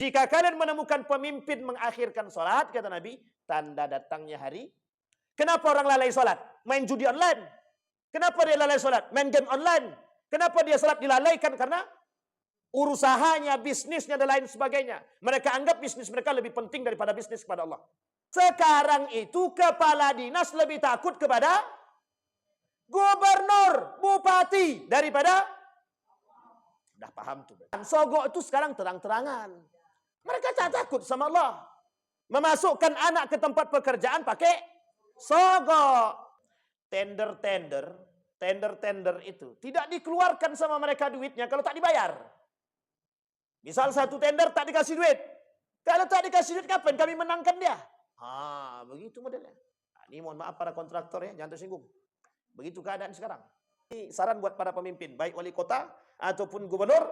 Jika kalian menemukan pemimpin mengakhirkan sholat, kata Nabi, tanda datangnya hari. Kenapa orang lalai sholat? Main judi online. Kenapa dia lalai sholat? Main game online. Kenapa dia sholat dilalaikan? Karena urusahanya, bisnisnya, dan lain sebagainya. Mereka anggap bisnis mereka lebih penting daripada bisnis kepada Allah. Sekarang itu kepala dinas lebih takut kepada gubernur, bupati, daripada... Sudah paham tuh. Sogok itu sekarang terang-terangan. Mereka tak takut sama Allah. Memasukkan anak ke tempat pekerjaan pakai sogok. Tender itu tidak dikeluarkan sama mereka duitnya kalau tak dibayar. Misal satu tender tak dikasih duit. Kalau tak dikasih duit kapan kami menangkan dia? Begitu modelnya. Ini mohon maaf para kontraktor ya, jangan tersinggung. Begitu keadaan sekarang. Ini saran buat para pemimpin, baik wali kota ataupun gubernur,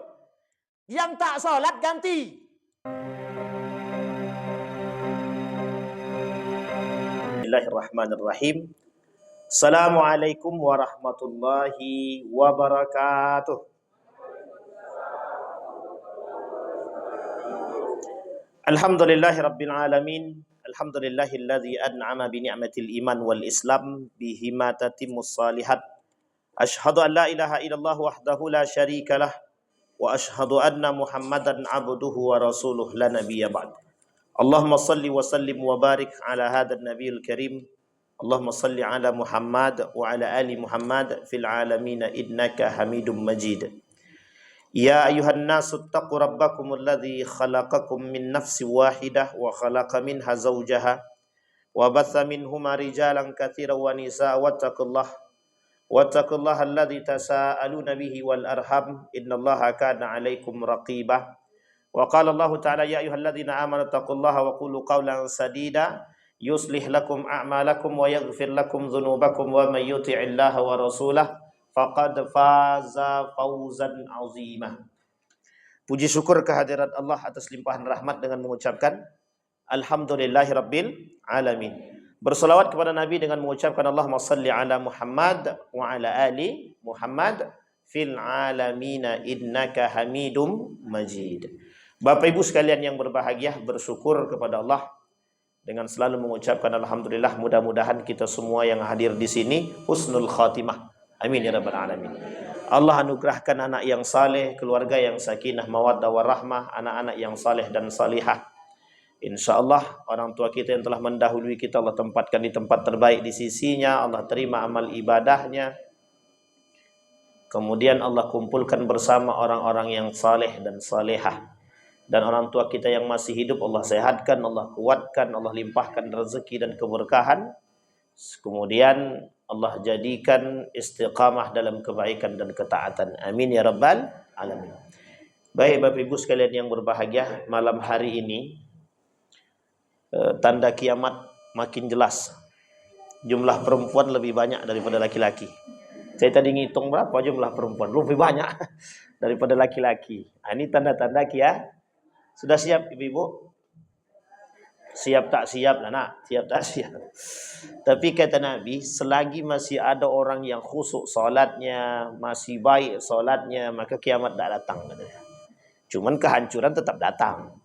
yang tak sholat ganti. Bismillahirrahmanirrahim. Assalamualaikum warahmatullahi wabarakatuh. Alhamdulillahi rabbil alamin. Alhamdulillahilladzi an'ama bi ni'matil iman wal islam bihima tatimmus salihat. Asyhadu an la ilaha illallah wahdahu la syarikalah wa asyhadu anna Muhammadan abduhu wa rasuluh la nabiyya ba'd. Allahumma salli wa sallim wa barik ala hadzal nabiyil karim. Allahumma salli ala Muhammad wa ala ali Muhammad fil alamin innaka Hamidum Majid. Ya ayuhan nasu taqu rabbakumul ladzi khalaqakum min nafsin wahidah wa khalaqa minha zawjaha wa batha minhuma rijalan katsiran wa nisaa wattaqullaha alladzi tasaaluna bihi wal arham innallaha kana 'alaikum raqibah. Wa qala Allah ta'ala ya ayyuhalladzina amanu taqullaha wa qulu qawlan sadida yuslih lakum a'malakum wa yaghfir lakum dhunubakum wa may yuti'illaha wa rasulahu faqad faza fawzan 'azima. Puji syukur kehadirat Allah atas limpahan rahmat dengan mengucapkan alhamdulillahirabbil alamin. Berselawat kepada Nabi dengan mengucapkan Allahumma salli ala Muhammad wa ala ali Muhammad fil alamina innaka Hamidum Majid. Bapak Ibu sekalian yang berbahagia, bersyukur kepada Allah dengan selalu mengucapkan alhamdulillah. Mudah-mudahan kita semua yang hadir di sini husnul khatimah. Amin ya rabbal alamin. Allah anugerahkan anak yang saleh, keluarga yang sakinah, mawaddah warahmah, anak-anak yang saleh dan salihah. InsyaAllah orang tua kita yang telah mendahului kita Allah tempatkan di tempat terbaik di sisinya. Allah terima amal ibadahnya. Kemudian Allah kumpulkan bersama orang-orang yang saleh dan salehah. Dan orang tua kita yang masih hidup Allah sehatkan, Allah kuatkan, Allah limpahkan rezeki dan keberkahan. Kemudian Allah jadikan istiqamah dalam kebaikan dan ketaatan. Amin ya rabbal alamin. Baik Bapak Ibu sekalian yang berbahagia, malam hari ini tanda kiamat makin jelas. Jumlah perempuan lebih banyak daripada laki-laki. Saya tadi ngitung berapa jumlah perempuan, lebih banyak daripada laki-laki. Ini tanda-tanda kiamat. Sudah siap ibu-ibu? Siap tak siap lah nak? Siap tak siap. Tapi kata Nabi, selagi masih ada orang yang khusyuk solatnya, masih baik solatnya, maka kiamat tak datang. Cuman kehancuran tetap datang.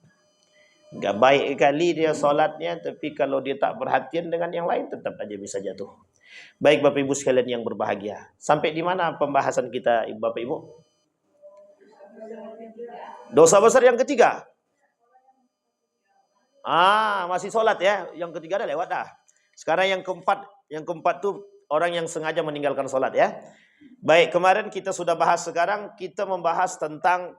Gak baik kali dia solatnya, tapi kalau dia tak perhatian dengan yang lain, tetap aja bisa jatuh. Baik Bapak Ibu sekalian yang berbahagia. Sampai di mana pembahasan kita Bapak Ibu? Dosa besar yang ketiga. Masih sholat ya. Yang ketiga dah lewat dah. Sekarang yang keempat tuh orang yang sengaja meninggalkan sholat ya. Baik, kemarin kita sudah bahas, sekarang kita membahas tentang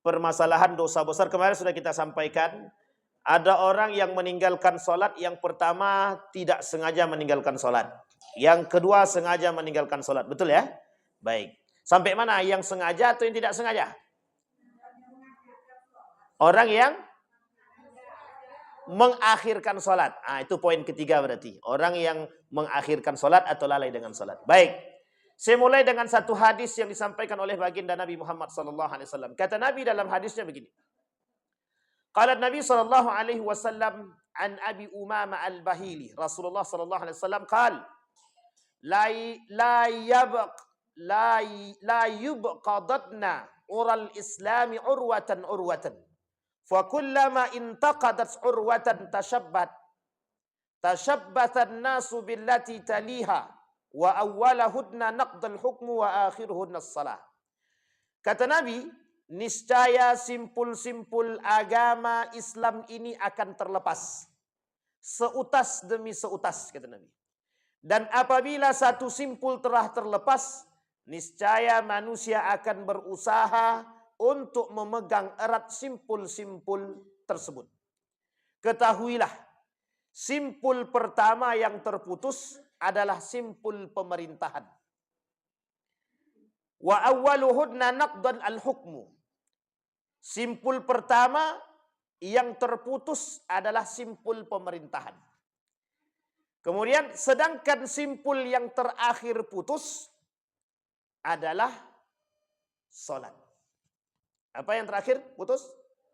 permasalahan dosa besar. Kemarin sudah kita sampaikan, ada orang yang meninggalkan sholat. Yang pertama tidak sengaja meninggalkan sholat. Yang kedua sengaja meninggalkan sholat. Betul ya? Baik. Sampai mana? Yang sengaja atau yang tidak sengaja? Orang yang mengakhirkan sholat. Itu poin ketiga berarti. Orang yang mengakhirkan sholat atau lalai dengan sholat. Baik. Saya mulai dengan satu hadis yang disampaikan oleh baginda Nabi Muhammad SAW. Kata Nabi dalam hadisnya begini. Qala Nabi SAW an Abi Umama al-Bahili. Rasulullah SAW qala la yubqadatna ural islami urwatan. Fa kullama intaqadat urwatan tashabbatan nasu billati taliha wa awwalahudna naqdal hukmu wa akhiruhunna salah. Kata Nabi, niscaya simpul-simpul agama Islam ini akan terlepas. Seutas demi seutas, kata Nabi. Dan apabila satu simpul telah terlepas, niscaya manusia akan berusaha untuk memegang erat simpul-simpul tersebut. Ketahuilah, simpul pertama yang terputus adalah simpul pemerintahan. Wa awwaluhunna naqdan al-hukmu. Simpul pertama yang terputus adalah simpul pemerintahan. Kemudian sedangkan simpul yang terakhir putus adalah salat. Apa yang terakhir putus?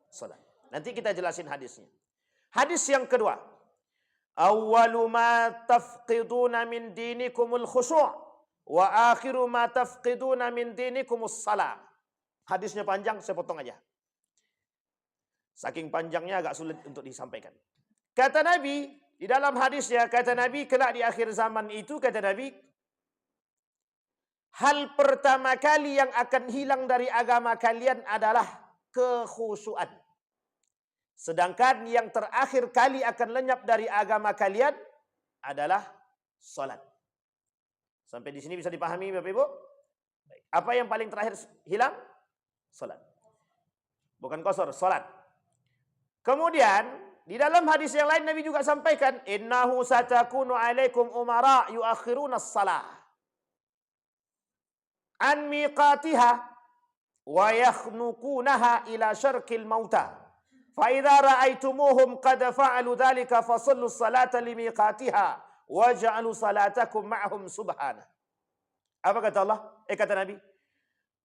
Salat. Nanti kita jelasin hadisnya. Hadis yang kedua. Awwalu ma tafqiduna min dinikumul khusyu' wa akhiru ma tafqiduna min dinikumus salam. Hadisnya panjang, saya potong aja. Saking panjangnya agak sulit untuk disampaikan. Kata Nabi, di dalam hadisnya, kata Nabi, kelak di akhir zaman itu, kata Nabi, hal pertama kali yang akan hilang dari agama kalian adalah kekhusyuan. Sedangkan yang terakhir kali akan lenyap dari agama kalian adalah salat. Sampai di sini bisa dipahami Bapak Ibu? Baik. Apa yang paling terakhir hilang? Salat. Bukan qasar, salat. Kemudian di dalam hadis yang lain Nabi juga sampaikan, innahu satakunu alaikum umara yuakhiruna as-salah an miqatiha wa yakhnuqunaha ila syarqil mauta. Fa idza ra'aitumuhum qad fa'alu dzalika fasallu as-salata li miqatiha waj'alu salatakum ma'hum subhana. Apa kata Allah? Kata Nabi,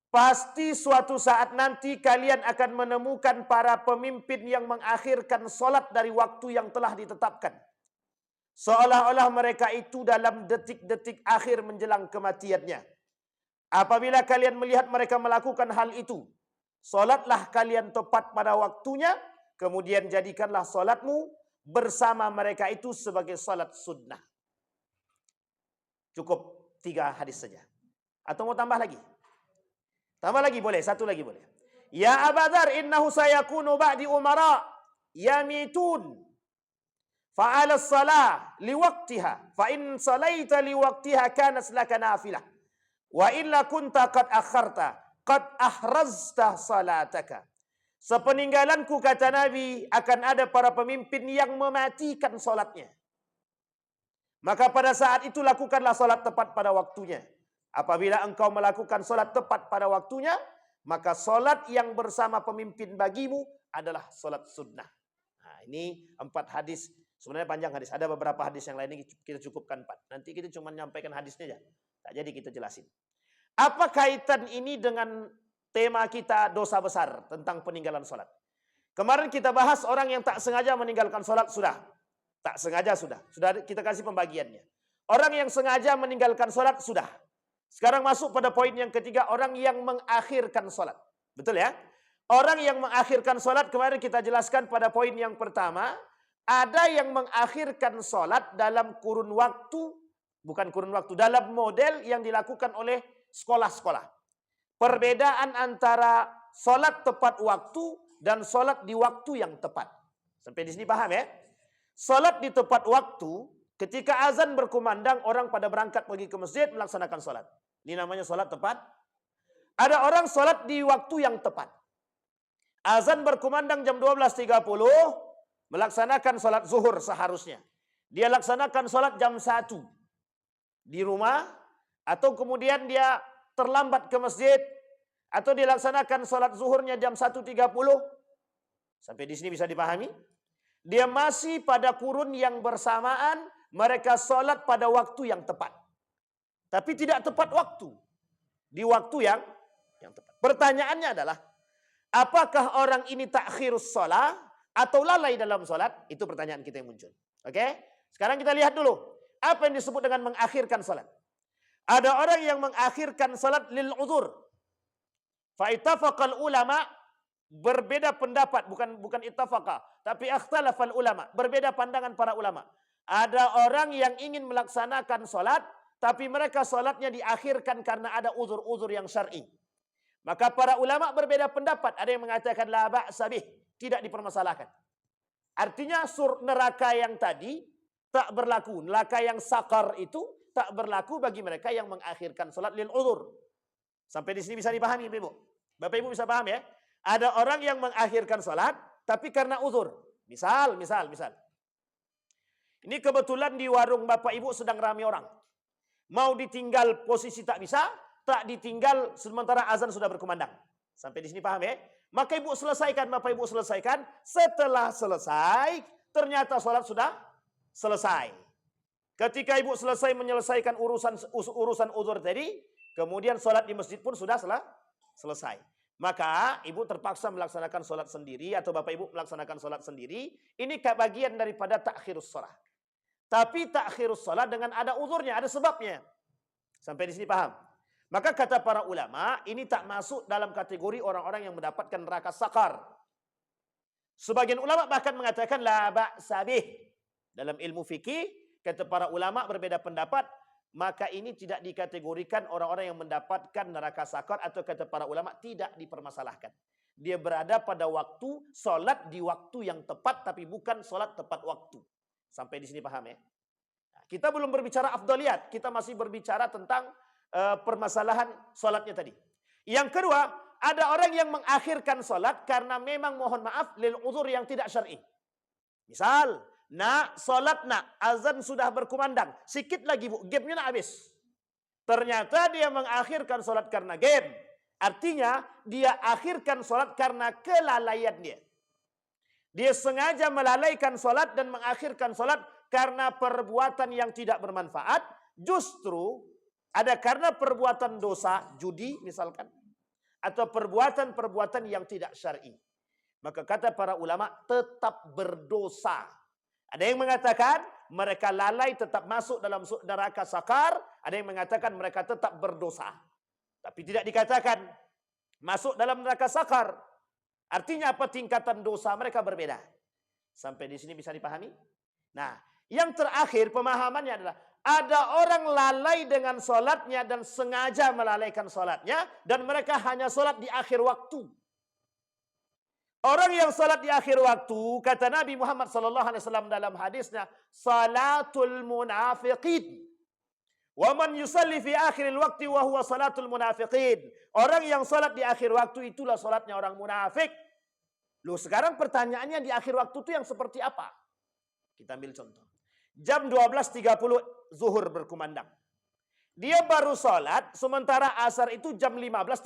pasti suatu saat nanti kalian akan menemukan para pemimpin yang mengakhirkan salat dari waktu yang telah ditetapkan. Seolah-olah mereka itu dalam detik-detik akhir menjelang kematiannya. Apabila kalian melihat mereka melakukan hal itu, salatlah kalian tepat pada waktunya, kemudian jadikanlah salatmu bersama mereka itu sebagai salat sunnah. Cukup 3 hadis saja. Atau mau tambah lagi? Tambah lagi boleh, satu lagi boleh. Ya Abu Dzar, innahu sayakunu ba'di umara yamitun. Fa'ala as-salah liwaqtiha, fa in salaita liwaqtiha kanat laka nafilah. Wa illa kunta qad akharta, qad ahrazta salataka. Sepeninggalanku, kata Nabi, akan ada para pemimpin yang mematikan salatnya. Maka pada saat itu lakukanlah salat tepat pada waktunya. Apabila engkau melakukan salat tepat pada waktunya, maka salat yang bersama pemimpin bagimu adalah salat sunnah. Nah, ini 4 hadis. Sebenarnya panjang hadis. Ada beberapa hadis yang lain ini kita cukupkan 4. Nanti kita cuma nyampaikan hadisnya aja. Tak jadi kita jelasin. Apa kaitan ini dengan tema kita dosa besar tentang peninggalan salat? Kemarin kita bahas orang yang tak sengaja meninggalkan salat sudah. Tak sengaja sudah. Sudah kita kasih pembagiannya. Orang yang sengaja meninggalkan salat sudah. Sekarang masuk pada poin yang ketiga, orang yang mengakhirkan salat. Betul ya? Orang yang mengakhirkan salat kemarin kita jelaskan pada poin yang pertama, ada yang mengakhirkan salat dalam kurun waktu, bukan kurun waktu, dalam model yang dilakukan oleh sekolah-sekolah. Perbedaan antara salat tepat waktu dan salat di waktu yang tepat. Sampai di sini paham ya? Salat di tepat waktu, ketika azan berkumandang, orang pada berangkat pergi ke masjid melaksanakan salat. Ini namanya salat tepat. Ada orang salat di waktu yang tepat. Azan berkumandang jam 12.30, melaksanakan salat zuhur seharusnya. Dia laksanakan salat jam 1 di rumah, atau kemudian dia terlambat ke masjid, atau dilaksanakan salat zuhurnya jam 1.30. Sampai di sini bisa dipahami? Dia masih pada kurun yang bersamaan, mereka salat pada waktu yang tepat. Tapi tidak tepat waktu. Di waktu yang tepat. Pertanyaannya adalah, apakah orang ini takhirus shalah atau lalai dalam salat? Itu pertanyaan kita yang muncul. Oke? Sekarang kita lihat dulu. Apa yang disebut dengan mengakhirkan salat? Ada orang yang mengakhirkan salat lil uzur. Fa ittafaqal ulama berbeda pendapat, bukan ittafaqa, tapi ikhtalafal ulama, berbeda pandangan para ulama. Ada orang yang ingin melaksanakan solat, tapi mereka solatnya diakhirkan karena ada uzur-uzur yang syar'i. Maka para ulama berbeda pendapat. Ada yang mengatakan la ba'sa bih, tidak dipermasalahkan. Artinya neraka yang tadi tak berlaku. Neraka yang sakar itu tak berlaku bagi mereka yang mengakhirkan solat lil uzur. Sampai di sini bisa dipahami, Ibu. Bapak Ibu bisa paham ya? Ada orang yang mengakhirkan solat, tapi karena uzur. Misal. Ini kebetulan di warung Bapak Ibu sedang ramai orang. Mau ditinggal posisi tak bisa, tak ditinggal sementara azan sudah berkumandang. Sampai di sini paham ya? Maka Ibu selesaikan, Bapak Ibu selesaikan. Setelah selesai, ternyata sholat sudah selesai. Ketika Ibu selesai menyelesaikan urusan uzur tadi, kemudian sholat di masjid pun sudah selesai. Maka Ibu terpaksa melaksanakan sholat sendiri atau Bapak Ibu melaksanakan sholat sendiri. Ini bagian daripada takhirus sholat. Tapi takhirus sholat dengan ada uzurnya, ada sebabnya. Sampai di sini paham? Maka kata para ulama, ini tak masuk dalam kategori orang-orang yang mendapatkan neraka sakar. Sebagian ulama bahkan mengatakan la ba'sa bih. Dalam ilmu fikih, kata para ulama berbeda pendapat, maka ini tidak dikategorikan orang-orang yang mendapatkan neraka sakar atau kata para ulama tidak dipermasalahkan. Dia berada pada waktu, solat di waktu yang tepat tapi bukan solat tepat waktu. Sampai di sini paham ya? Nah, kita belum berbicara afdaliyat, kita masih berbicara tentang permasalahan solatnya tadi. Yang kedua, ada orang yang mengakhirkan solat karena memang mohon maaf lil uzur yang tidak syar'i. Misal, solat azan sudah berkumandang, sikit lagi Bu, gamenya nak habis. Ternyata dia mengakhirkan solat karena game. Artinya dia akhirkan solat karena kelalaian dia. Dia sengaja melalaikan solat dan mengakhirkan solat karena perbuatan yang tidak bermanfaat. Justru ada karena perbuatan dosa, judi misalkan, atau perbuatan-perbuatan yang tidak syar'i. Maka kata para ulama tetap berdosa. Ada yang mengatakan mereka lalai tetap masuk dalam neraka sakar, ada yang mengatakan mereka tetap berdosa. Tapi tidak dikatakan masuk dalam neraka sakar. Artinya apa? Tingkatan dosa mereka berbeda. Sampai di sini bisa dipahami? Nah, yang terakhir pemahamannya adalah ada orang lalai dengan solatnya dan sengaja melalaikan solatnya dan mereka hanya solat di akhir waktu. Orang yang solat di akhir waktu, kata Nabi Muhammad SAW dalam hadisnya, salatul munafiqin. Wa man yusalli fi akhiril waqti wa huwa salatul munafiqin. Orang yang solat di akhir waktu itulah solatnya orang munafik. Loh, sekarang pertanyaannya di akhir waktu itu yang seperti apa? Kita ambil contoh. Jam 12.30 zuhur berkumandang. Dia baru sholat, sementara asar itu jam 15.30.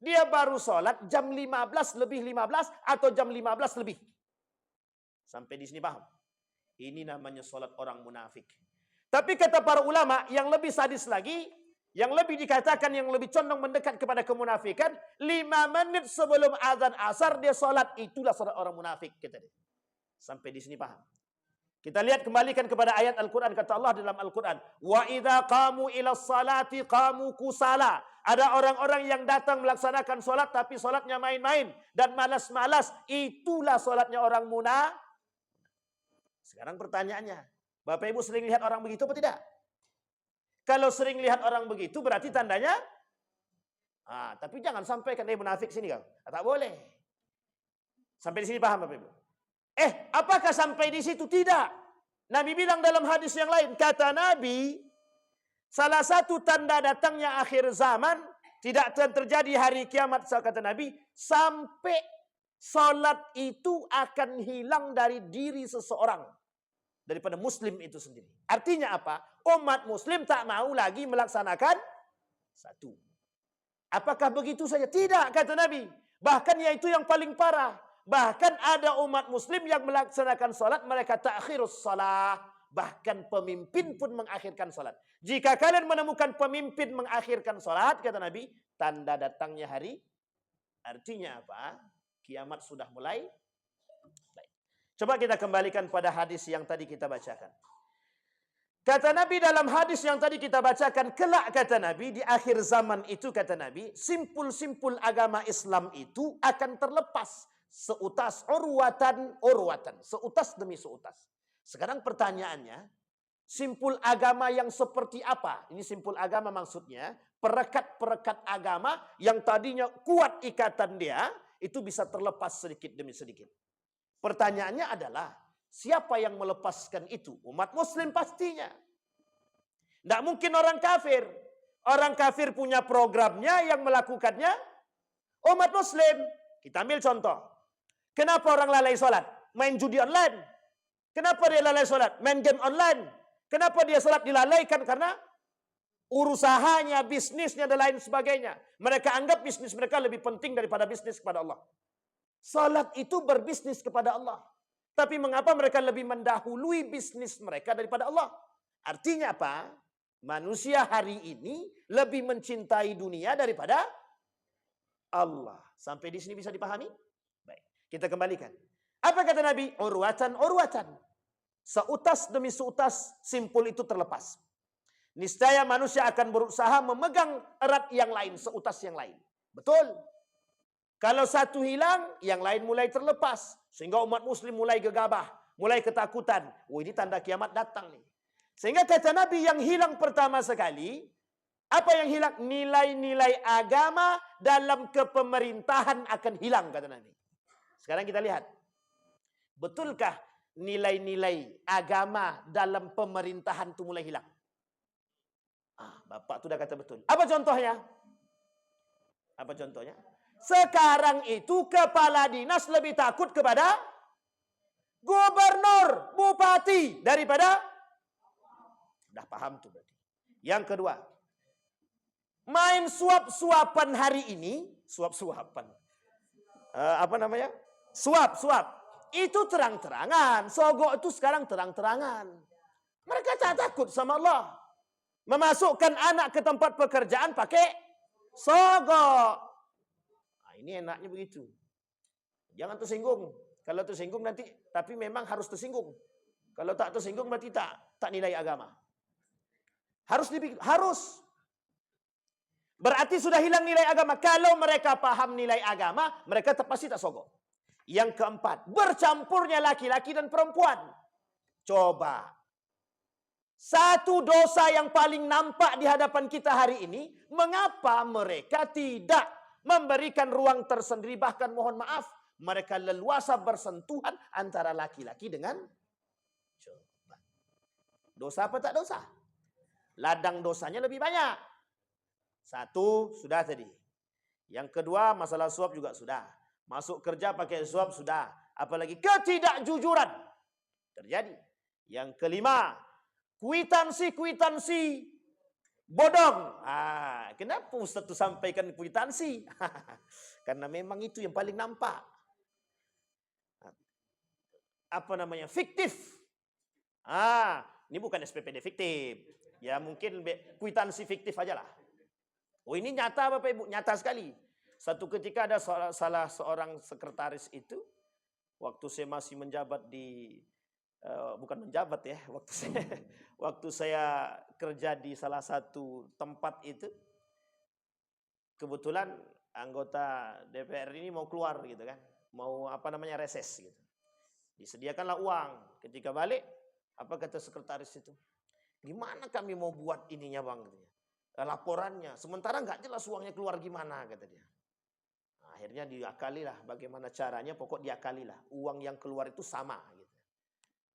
Dia baru sholat jam 15 lebih 15 atau jam 15 lebih. Sampai di sini paham? Ini namanya sholat orang munafik. Tapi kata para ulama, yang lebih sadis lagi, yang lebih dikatakan, yang lebih condong mendekat kepada kemunafikan, 5 menit sebelum azan asar dia sholat, itulah sholat orang munafik. Kata dia. Sampai di sini paham? Kita lihat kembalikan kepada ayat Al-Quran. Kata Allah dalam Al-Quran. Wa idha qamu ila salati qamu kusala. Ada orang-orang yang datang melaksanakan solat tapi solatnya main-main. Dan malas-malas. Itulah solatnya orang munafik. Sekarang pertanyaannya. Bapak Ibu sering lihat orang begitu atau tidak? Kalau sering lihat orang begitu berarti tandanya. Tapi jangan sampaikan munafik sini kau. Tak boleh. Sampai di sini paham Bapak Ibu? Apakah sampai di situ? Tidak. Nabi bilang dalam hadis yang lain, kata Nabi, salah satu tanda datangnya akhir zaman tidak akan terjadi hari kiamat, kata Nabi, sampai salat itu akan hilang dari diri seseorang daripada muslim itu sendiri. Artinya apa? Umat muslim tak mau lagi melaksanakan satu. Apakah begitu saja? Tidak, kata Nabi. Bahkan yaitu yang paling parah. Bahkan ada umat muslim yang melaksanakan salat, mereka takhirus salat. Bahkan pemimpin pun mengakhirkan salat. Jika kalian menemukan pemimpin mengakhirkan salat, kata Nabi, tanda datangnya hari. Artinya apa? Kiamat sudah mulai. Coba kita kembalikan pada hadis yang tadi kita bacakan. Kata Nabi dalam hadis yang tadi kita bacakan, kelak kata Nabi, di akhir zaman itu kata Nabi, simpul-simpul agama Islam itu akan terlepas seutas urwatan, seutas demi seutas. Sekarang pertanyaannya, simpul agama yang seperti apa? Ini simpul agama maksudnya, perekat-perekat agama yang tadinya kuat ikatan dia, itu bisa terlepas sedikit demi sedikit. Pertanyaannya adalah, siapa yang melepaskan itu? Umat muslim pastinya. Tidak mungkin orang kafir. Orang kafir punya programnya, yang melakukannya umat muslim. Kita ambil contoh. Kenapa orang lalai sholat? Main judi online. Kenapa dia lalai sholat? Main game online. Kenapa dia sholat dilalaikan? Karena urusahanya, bisnisnya, dan lain sebagainya. Mereka anggap bisnis mereka lebih penting daripada bisnis kepada Allah. Salat itu berbisnis kepada Allah. Tapi mengapa mereka lebih mendahului bisnis mereka daripada Allah? Artinya apa? Manusia hari ini lebih mencintai dunia daripada Allah. Sampai di sini bisa dipahami? Baik, kita kembalikan. Apa kata Nabi? Urwatan. Seutas demi seutas simpul itu terlepas. Niscaya manusia akan berusaha memegang erat yang lain, seutas yang lain. Betul. Kalau satu hilang, yang lain mulai terlepas. Sehingga umat muslim mulai gegabah, mulai ketakutan. Oh, ini tanda kiamat datang nih. Sehingga kata Nabi, yang hilang pertama sekali, apa yang hilang? Nilai-nilai agama dalam kepemerintahan akan hilang, kata Nabi. Sekarang kita lihat. Betulkah nilai-nilai agama dalam pemerintahan itu mulai hilang? Bapak itu udah kata betul. Apa contohnya? Apa contohnya? Sekarang itu kepala dinas lebih takut kepada gubernur, bupati daripada. Dah paham tuh berarti. Yang kedua, main suap-suapan hari ini, suap-suapan. Apa namanya? Suap. Itu terang-terangan. Sogok itu sekarang terang-terangan. Mereka tak takut sama Allah. Memasukkan anak ke tempat pekerjaan pakai sogok. Ini enaknya begitu. Jangan tersinggung. Kalau tersinggung nanti, tapi memang harus tersinggung. Kalau tak tersinggung berarti tak nilai agama. Harus. Berarti sudah hilang nilai agama. Kalau mereka paham nilai agama, mereka pasti tak sogok. Yang keempat, bercampurnya laki-laki dan perempuan. Coba. Satu dosa yang paling nampak di hadapan kita hari ini, mengapa mereka tidak memberikan ruang tersendiri, bahkan mohon maaf, mereka leluasa bersentuhan antara laki-laki dengan. Coba. Dosa apa tak dosa? Ladang dosanya lebih banyak. Satu, sudah tadi. Yang kedua, masalah suap juga sudah. Masuk kerja pakai suap sudah. Apalagi ketidakjujuran terjadi. Yang kelima, kuitansi bodong. Kenapa Ustaz itu sampaikan kwitansi? Karena memang itu yang paling nampak. Apa namanya? Fiktif. Ini bukan SPPD fiktif. Ya mungkin kwitansi fiktif aja lah. Oh, ini nyata Bapak Ibu, nyata sekali. Satu ketika ada salah seorang sekretaris itu, waktu saya masih menjabat di bukan menjabat ya, waktu saya kerja di salah satu tempat itu, kebetulan anggota DPR ini mau keluar gitu kan, mau reses gitu. Disediakanlah uang. Ketika balik, apa kata sekretaris itu? Gimana kami mau buat ininya bang? Laporannya, sementara nggak jelas uangnya keluar gimana kata dia. Akhirnya diakalilah bagaimana caranya, pokok diakalilah. Uang yang keluar itu sama gitu.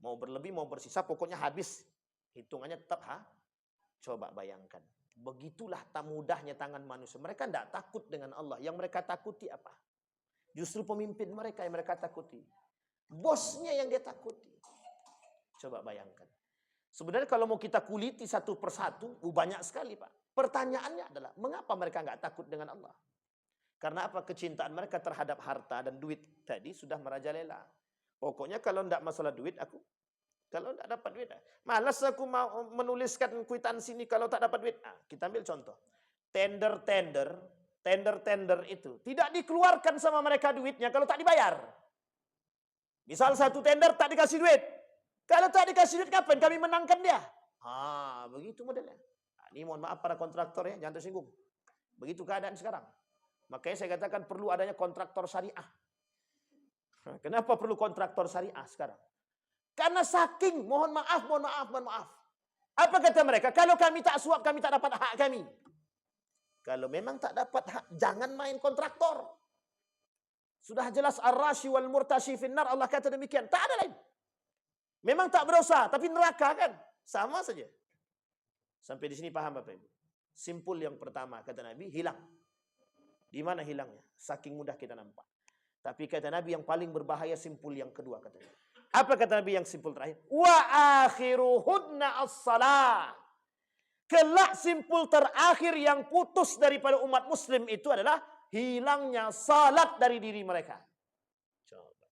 Mau berlebih, mau bersisa, pokoknya habis. Hitungannya tetap Coba bayangkan. Begitulah tak mudahnya tangan manusia. Mereka tidak takut dengan Allah. Yang mereka takuti apa? Justru pemimpin mereka yang mereka takuti. Bosnya yang dia takuti. Coba bayangkan. Sebenarnya kalau mau kita kuliti satu persatu, banyak sekali Pak. Pertanyaannya adalah, mengapa mereka nggak takut dengan Allah? Karena apa? Kecintaan mereka terhadap harta dan duit tadi sudah merajalela. Pokoknya kalau tidak masalah duit aku, kalau tidak dapat duit, malas aku mau menuliskan kwitansi ini kalau tak dapat duit. Kita ambil contoh. Tender itu tidak dikeluarkan sama mereka duitnya kalau tak dibayar. Misal satu tender tak dikasih duit. Kalau tak dikasih duit, kapan kami menangkan dia? Begitu modelnya. Ini mohon maaf para kontraktor ya, jangan tersinggung. Begitu keadaan sekarang. Makanya saya katakan perlu adanya kontraktor syariah. Kenapa perlu kontraktor syariah sekarang? Karena saking mohon maaf. Apa kata mereka? Kalau kami tak suap, kami tak dapat hak kami. Kalau memang tak dapat hak, jangan main kontraktor. Sudah jelas ar-rashi wal murtashi finnar, Allah kata demikian. Tak ada lain. Memang tak berdosa, tapi neraka kan? Sama saja. Sampai di sini paham Bapak Ibu? Simpul yang pertama, kata Nabi, hilang. Di mana hilangnya? Saking mudah kita nampak. Tapi kata Nabi yang paling berbahaya simpul yang kedua, kata Nabi. Apa kata Nabi yang simpul terakhir? Wa akhiruhunna as-salah. Kelak simpul terakhir yang putus daripada umat muslim itu adalah hilangnya salat dari diri mereka. Coba.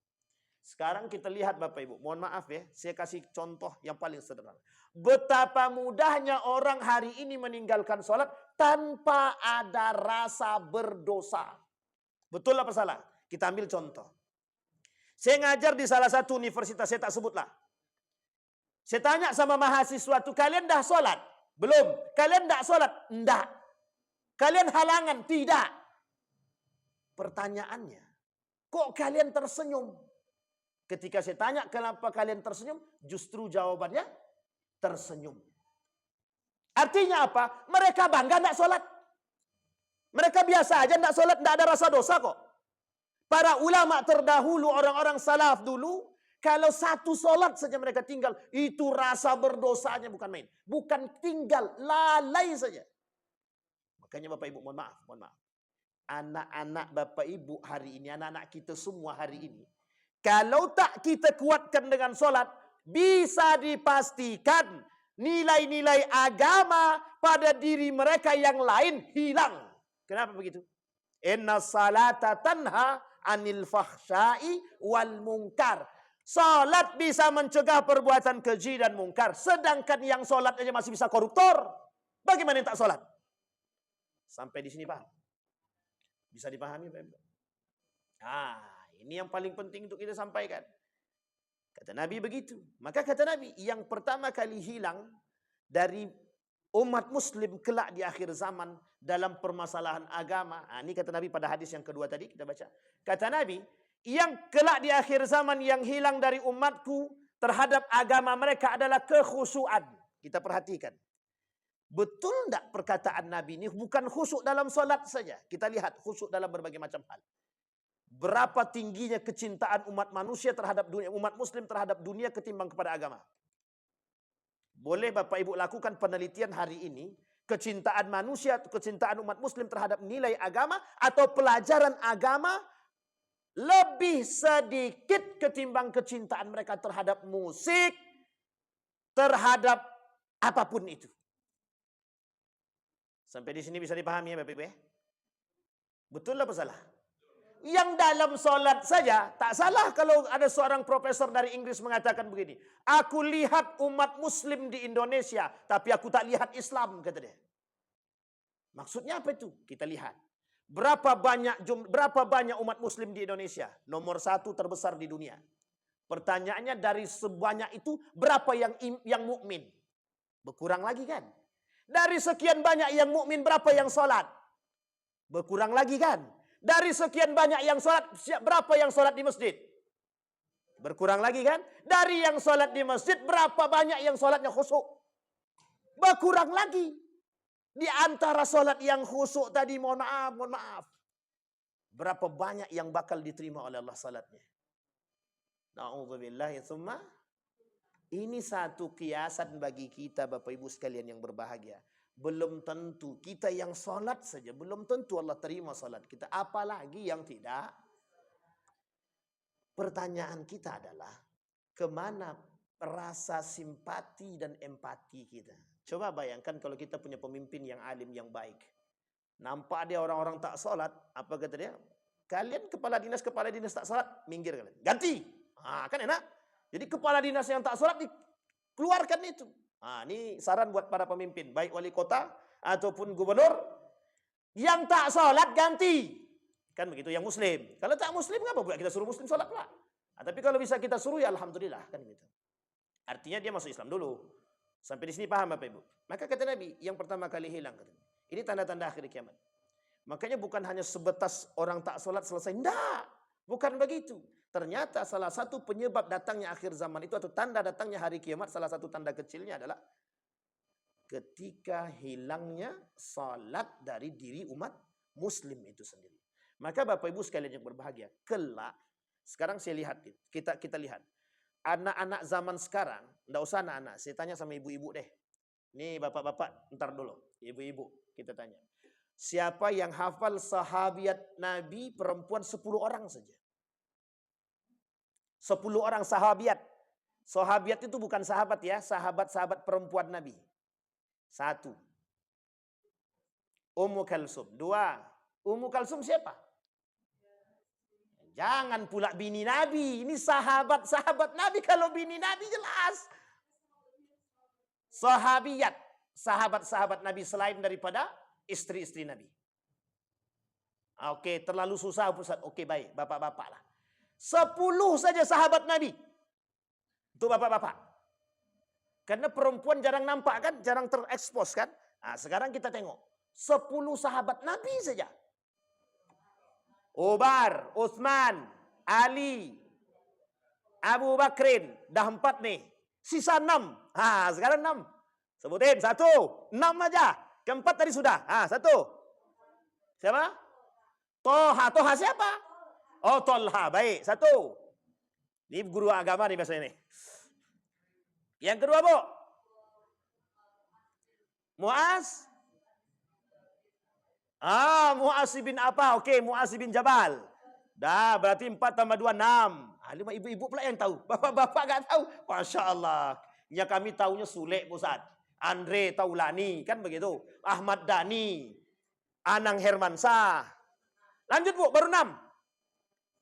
Sekarang kita lihat Bapak Ibu. Mohon maaf ya, saya kasih contoh yang paling sederhana. Betapa mudahnya orang hari ini meninggalkan salat tanpa ada rasa berdosa. Betul apa salah? Kita ambil contoh. Saya ngajar di salah satu universitas, saya tak sebutlah. Saya tanya sama mahasiswa itu, kalian dah sholat? Belum. Kalian tak sholat? Enggak. Kalian halangan? Tidak. Pertanyaannya, kok kalian tersenyum? Ketika saya tanya kenapa kalian tersenyum, justru jawabannya tersenyum. Artinya apa? Mereka bangga tidak sholat. Mereka biasa aja tidak sholat, tidak ada rasa dosa kok. Para ulama terdahulu, orang-orang salaf dulu, kalau satu solat saja mereka tinggal, itu rasa berdosanya bukan main. Bukan tinggal, lalai saja. Makanya Bapak Ibu, mohon maaf. Anak-anak Bapak Ibu hari ini, anak-anak kita semua hari ini, kalau tak kita kuatkan dengan solat, bisa dipastikan nilai-nilai agama pada diri mereka yang lain hilang. Kenapa begitu? Inna salata tanha anil fahsyai wal munkar. Salat bisa mencegah perbuatan keji dan mungkar. Sedangkan yang salat aja masih bisa koruptor. Bagaimana yang tak salat? Sampai di sini paham? Bisa dipahami Pak Ibu? Ini yang paling penting untuk kita sampaikan. Kata Nabi begitu. Maka kata Nabi, yang pertama kali hilang dari umat muslim kelak di akhir zaman dalam permasalahan agama. Ini kata Nabi pada hadis yang kedua tadi kita baca. Kata Nabi, yang kelak di akhir zaman yang hilang dari umatku terhadap agama mereka adalah kekhusyuan. Kita perhatikan. Betul tidak perkataan Nabi ini bukan khusyuk dalam solat saja. Kita lihat khusyuk dalam berbagai macam hal. Berapa tingginya kecintaan umat manusia terhadap dunia, umat muslim terhadap dunia ketimbang kepada agama. Boleh Bapak Ibu lakukan penelitian hari ini, kecintaan manusia, kecintaan umat muslim terhadap nilai agama atau pelajaran agama lebih sedikit ketimbang kecintaan mereka terhadap musik, terhadap apapun itu. Sampai di sini bisa dipahami ya Bapak Ibu ya? Betul apa salah? Yang dalam solat saja, tak salah kalau ada seorang profesor dari Inggris mengatakan begini. Aku lihat umat muslim di Indonesia, tapi aku tak lihat Islam, kata dia. Maksudnya apa itu? Kita lihat. Berapa banyak umat muslim di Indonesia? Nomor 1 terbesar di dunia. Pertanyaannya dari sebanyak itu, berapa yang mukmin? Berkurang lagi kan? Dari sekian banyak yang mukmin, berapa yang sholat? Berkurang lagi kan? Dari sekian banyak yang sholat, berapa yang sholat di masjid? Berkurang lagi kan? Dari yang sholat di masjid, berapa banyak yang sholatnya khusyuk? Berkurang lagi. Di antara sholat yang khusyuk tadi, mohon maaf. Berapa banyak yang bakal diterima oleh Allah sholatnya? Na'udzubillahi tsumma. Ini satu kiasan bagi kita Bapak Ibu sekalian yang berbahagia. Belum tentu kita yang sholat saja, belum tentu Allah terima sholat kita. Apalagi yang tidak. Pertanyaan kita adalah, kemana rasa simpati dan empati kita? Coba bayangkan kalau kita punya pemimpin yang alim, yang baik. Nampak dia orang-orang tak sholat, apa kata dia? Kalian kepala dinas tak sholat, minggir kalian. Ganti. Kan enak. Jadi kepala dinas yang tak sholat dikeluarkan itu. Ini saran buat para pemimpin, baik wali kota ataupun gubernur. Yang tak sholat ganti. Kan begitu, yang muslim. Kalau tak muslim, ngapa pula kita suruh muslim sholat pula? Tapi kalau bisa kita suruh, ya alhamdulillah. Kan begitu. Artinya dia masuk Islam dulu. Sampai di sini paham Bapak Ibu? Maka kata Nabi, yang pertama kali hilang. Ini tanda-tanda akhir kiamat. Makanya bukan hanya sebatas orang tak sholat selesai. Tidak. Bukan begitu. Ternyata salah satu penyebab datangnya akhir zaman itu atau tanda datangnya hari kiamat, salah satu tanda kecilnya adalah ketika hilangnya salat dari diri umat muslim itu sendiri. Maka Bapak Ibu sekalian yang berbahagia, kelak sekarang saya lihat, kita lihat anak-anak zaman sekarang, enggak usah anak-anak, saya tanya sama ibu-ibu deh. Nih bapak-bapak, ntar dulu, ibu-ibu kita tanya. Siapa yang hafal sahabiat Nabi perempuan 10 orang saja? 10 orang sahabiat. Sahabiat itu bukan sahabat ya, sahabat-sahabat perempuan Nabi. 1. Ummu Kalsum. 2. Ummu Kalsum siapa? Jangan pula bini Nabi. Ini sahabat-sahabat Nabi. Kalau bini Nabi jelas. Sahabiyat. Sahabat-sahabat Nabi selain daripada istri-istri Nabi. Oke, terlalu susah Ustaz. Oke, baik. Bapak-bapak lah. 10 saja sahabat Nabi. Untuk bapak-bapak. Karena perempuan jarang nampak kan, jarang terekspos kan. Nah, sekarang kita tengok. 10 sahabat Nabi saja. Umar, Utsman, Ali, Abu Bakrin. Dah 4 nih. Sisa 6. Sekarang 6. Sebutin. 1. 6 aja. Keempat tadi sudah. 1. Siapa? Toha. Toha siapa? Oh, Tolha. Baik. 1. Ini guru agama nih biasanya nih. Yang kedua, Bu. Muaz. Muaz bin apa? Oke, Muaz bin Jabal. Dah, berarti 4 tambah 2, 6. 5 ibu-ibu pula yang tahu. Bapak-bapak enggak tahu. Masya Allah. Ya kami tahunya Sule, Ustaz. Andre Taulani, kan begitu. Ahmad Dhani. Anang Hermansyah. Lanjut, Bu, baru 6.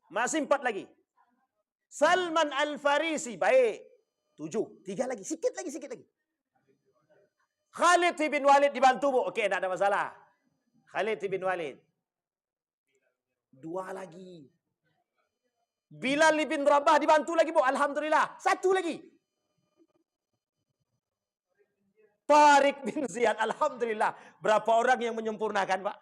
Masih 4 lagi. Salman Al-Farisi. Baik. 7. 3 lagi. Sikit lagi. Khalid bin Walid dibantu, Bu. Oke, tidak ada masalah. Khalid bin Walid. 2 lagi. Bilal bin Rabah dibantu lagi, Bu. Alhamdulillah. 1 lagi. Tariq bin Ziyad. Alhamdulillah. Berapa orang yang menyempurnakan, Pak?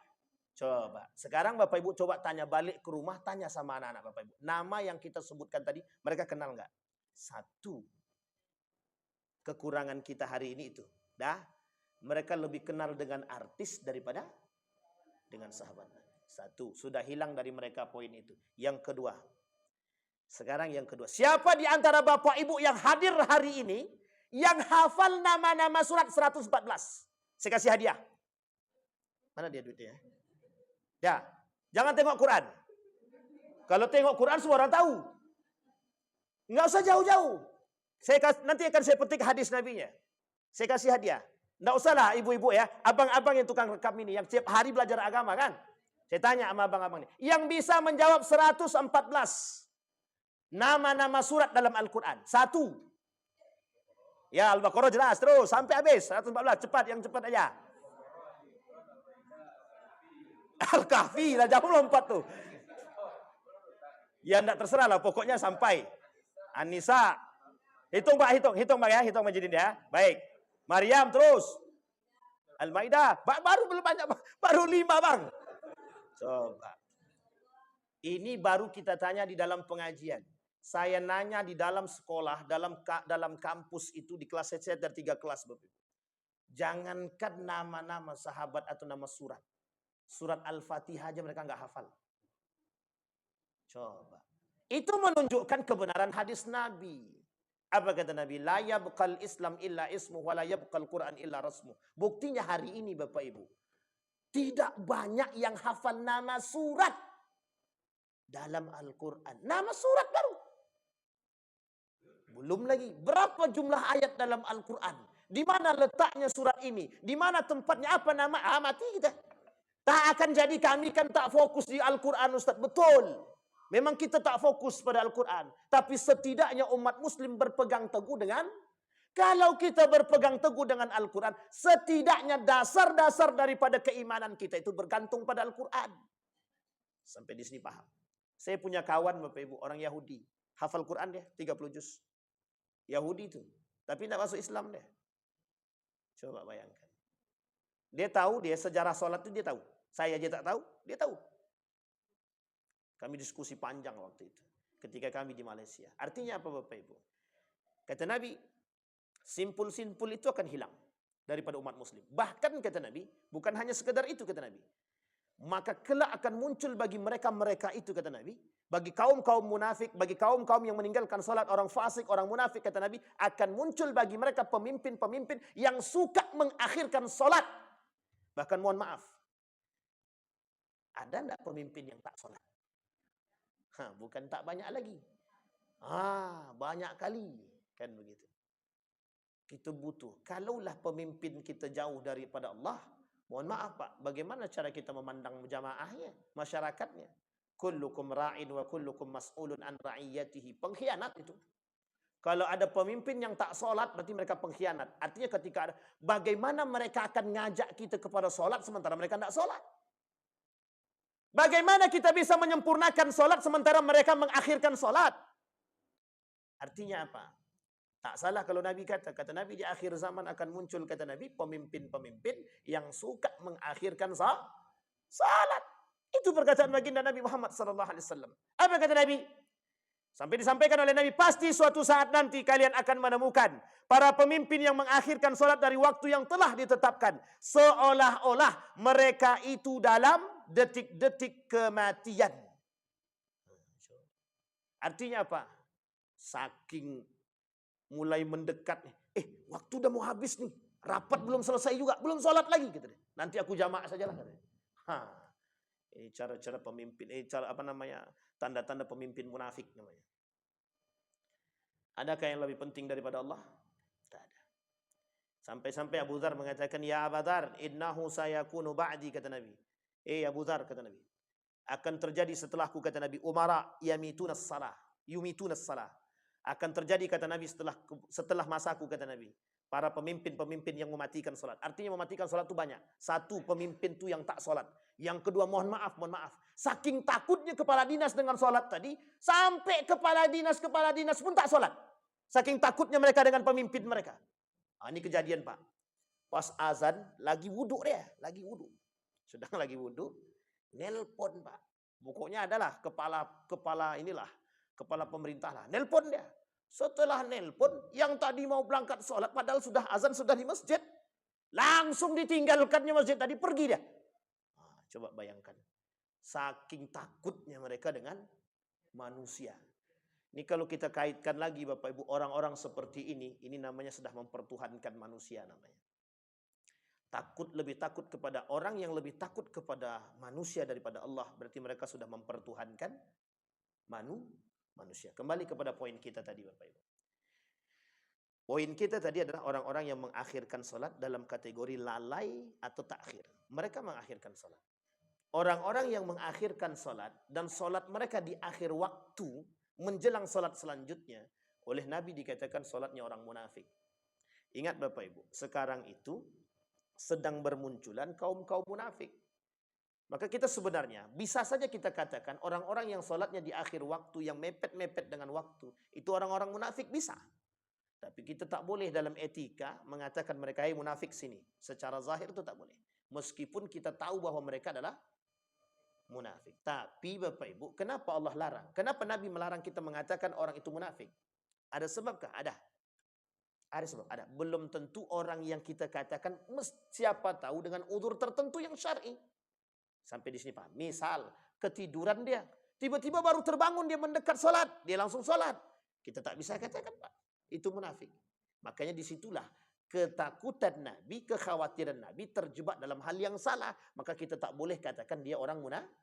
Coba. Sekarang Bapak Ibu coba tanya balik ke rumah. Tanya sama anak-anak Bapak Ibu. Nama yang kita sebutkan tadi, mereka kenal nggak? 1. Kekurangan kita hari ini itu. Mereka lebih kenal dengan artis daripada dengan sahabat. 1. Sudah hilang dari mereka poin itu. Yang kedua. Sekarang yang kedua. Siapa di antara Bapak Ibu yang hadir hari ini yang hafal nama-nama surat 114? Saya kasih hadiah. Mana dia duitnya? Ya. Jangan tengok Quran. Kalau tengok Quran semua orang tahu. Enggak usah jauh-jauh. Nanti akan saya petik hadis Nabi-nya. Saya kasih hadiah. Enggak usahlah ibu-ibu ya. Abang-abang yang tukang rekam ini. Yang setiap hari belajar agama kan. Saya tanya sama abang-abang ini. Yang bisa menjawab 114. Nama-nama surat dalam Al-Quran. 1. Ya Al-Baqarah jelas. Terus sampai habis. 114. Cepat. Yang cepat aja. Al-Kahfi. Lah jauh lompat tuh. Ya enggak terserah lah. Pokoknya sampai. An-Nisa. Hitung Pak. Hitung Pak ya. Hitung Majidin ya. Baik. Maryam terus. Al-Maidah. Baru belum banyak. Baru 5 bang. Coba. Ini baru kita tanya di dalam pengajian. Saya nanya di dalam sekolah, dalam kampus itu di kelas saya ada 3 kelas Bapak. Jangankan nama-nama sahabat atau nama surat. Surat Al-Fatihah aja mereka nggak hafal. Coba. Itu menunjukkan kebenaran hadis Nabi. Apa kata Nabi? La yabqal Islam illa ismuh wa la yabqal Quran illa rasmuh. Buktinya hari ini Bapak Ibu. Tidak banyak yang hafal nama surat dalam Al-Quran. Nama surat baru. Belum lagi. Berapa jumlah ayat dalam Al-Quran? Di mana letaknya surat ini? Di mana tempatnya? Apa nama? Mati kita. Tak akan jadi kami kan tak fokus di Al-Quran Ustaz. Betul. Memang kita tak fokus pada Al-Quran. Tapi setidaknya umat muslim berpegang teguh dengan, kalau kita berpegang teguh dengan Al-Quran, setidaknya dasar-dasar daripada keimanan kita itu bergantung pada Al-Quran. Sampai di sini paham. Saya punya kawan Bapak Ibu, orang Yahudi. Hafal Quran dia, 30 juz. Yahudi itu. Tapi tidak masuk Islam deh. Coba bayangkan. Dia tahu, dia sejarah sholat itu dia tahu. Saya aja tak tahu, dia tahu. Kami diskusi panjang waktu itu. Ketika kami di Malaysia. Artinya apa Bapak Ibu? Kata Nabi, simpul-simpul itu akan hilang daripada umat muslim. Bahkan kata Nabi, bukan hanya sekedar itu kata Nabi. Maka kelak akan muncul bagi mereka-mereka itu kata Nabi, bagi kaum-kaum munafik, bagi kaum-kaum yang meninggalkan salat, orang fasik, orang munafik kata Nabi, akan muncul bagi mereka pemimpin-pemimpin yang suka mengakhirkan salat. Bahkan mohon maaf, ada enggak pemimpin yang tak salat? Bukan tak banyak lagi. Banyak kali kan begitu. Kita butuh. Kalaulah pemimpin kita jauh daripada Allah, mohon maaf Pak, bagaimana cara kita memandang jamaahnya, masyarakatnya? Kullukum ra'in wa kullukum mas'ulun an ra'iyatihi. Pengkhianat itu. Kalau ada pemimpin yang tak solat, berarti mereka pengkhianat. Artinya ketika ada, bagaimana mereka akan ngajak kita kepada solat sementara mereka tak solat? Bagaimana kita bisa menyempurnakan solat sementara mereka mengakhirkan solat? Artinya apa? Tak salah kalau Nabi kata Nabi di akhir zaman akan muncul kata Nabi pemimpin-pemimpin yang suka mengakhirkan salat. Itu perkataan baginda Nabi Muhammad sallallahu alaihi wasallam. Apa kata Nabi? Sampai disampaikan oleh Nabi, pasti suatu saat nanti kalian akan menemukan para pemimpin yang mengakhirkan salat dari waktu yang telah ditetapkan, seolah-olah mereka itu dalam detik-detik kematian. Artinya apa? Saking mulai mendekat nih. Waktu udah mau habis nih. Rapat belum selesai juga, belum sholat lagi gitu deh. Nanti aku jamak sajalah katanya. Ini cara-cara pemimpin, cara apa namanya? Tanda-tanda pemimpin munafik namanya. Adakah yang lebih penting daripada Allah? Tak ada. Sampai-sampai Abu Dzar mengatakan, "Ya Abu Dzar, innahu sayakunu ba'di," kata Nabi. Abu Dzar kata Nabi, akan terjadi setelahku kata Nabi, umara yumitunas salah. Akan terjadi kata Nabi setelah masaku kata Nabi, para pemimpin-pemimpin yang mematikan salat. Artinya mematikan salat itu banyak. Satu, pemimpin itu yang tak salat. Yang kedua, mohon maaf. Saking takutnya kepala dinas dengan salat tadi, sampai kepala dinas pun tak salat. Saking takutnya mereka dengan pemimpin mereka. Ini kejadian Pak. Pas azan, lagi wudhu dia. Sedang lagi wudhu, nelpon Pak. Pokoknya adalah kepala pemerintah lah. Nelpon dia. Setelah nelpon, yang tadi mau berangkat sholat, padahal sudah azan, sudah di masjid. Langsung ditinggalkannya masjid tadi, pergi dia. Coba bayangkan. Saking takutnya mereka dengan manusia. Ini kalau kita kaitkan lagi Bapak Ibu, orang-orang seperti ini namanya sudah mempertuhankan manusia namanya. Lebih takut kepada orang yang lebih takut kepada manusia daripada Allah. Berarti mereka sudah mempertuhankan manusia. Kembali kepada poin kita tadi Bapak Ibu. Poin kita tadi adalah orang-orang yang mengakhirkan salat dalam kategori lalai atau takhir. Mereka mengakhirkan salat. Orang-orang yang mengakhirkan salat dan salat mereka di akhir waktu menjelang salat selanjutnya, oleh Nabi dikatakan salatnya orang munafik. Ingat Bapak Ibu, sekarang itu sedang bermunculan kaum-kaum munafik. Maka kita sebenarnya bisa saja kita katakan orang-orang yang sholatnya di akhir waktu, yang mepet-mepet dengan waktu, itu orang-orang munafik bisa. Tapi kita tak boleh dalam etika mengatakan mereka munafik sini. Secara zahir itu tak boleh. Meskipun kita tahu bahwa mereka adalah munafik. Tapi Bapak Ibu, kenapa Allah larang? Kenapa Nabi melarang kita mengatakan orang itu munafik? Ada sebabkah? Ada. Ada sebab, ada. Belum tentu orang yang kita katakan siapa tahu dengan udzur tertentu yang syar'i. Sampai di sini Pak. Misal ketiduran dia, tiba-tiba baru terbangun dia mendekat salat, dia langsung salat. Kita tak bisa katakan Pak, itu munafik. Makanya disitulah ketakutan Nabi, kekhawatiran Nabi terjebak dalam hal yang salah. Maka kita tak boleh katakan dia orang munafik.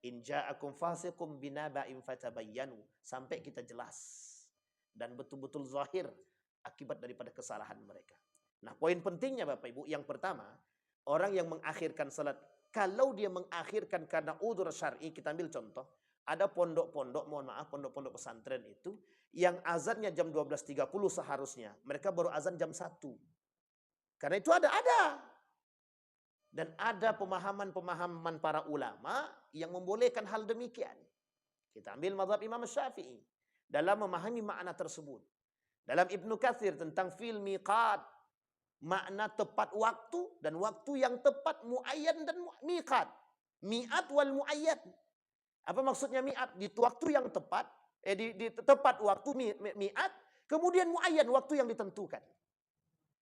In ja'akum fasiqum binaba'in fatabayyanu. Sampai kita jelas dan betul-betul zahir akibat daripada kesalahan mereka. Nah, poin pentingnya Bapak Ibu, yang pertama, orang yang mengakhirkan salat, kalau dia mengakhirkan karena udzur syar'i, kita ambil contoh, ada pondok-pondok, pondok-pondok pesantren itu, yang azannya jam 12.30 seharusnya, mereka baru azan jam 1. Karena itu ada. Dan ada pemahaman-pemahaman para ulama yang membolehkan hal demikian. Kita ambil mazhab Imam Syafi'i dalam memahami makna tersebut. Dalam Ibnu Katsir tentang fil miqat, makna tepat waktu dan waktu yang tepat, muayyan dan miqat. Mi'at wal muayyan. Apa maksudnya mi'at? Di waktu yang tepat, di tepat waktu mi'at, kemudian muayyan, waktu yang ditentukan.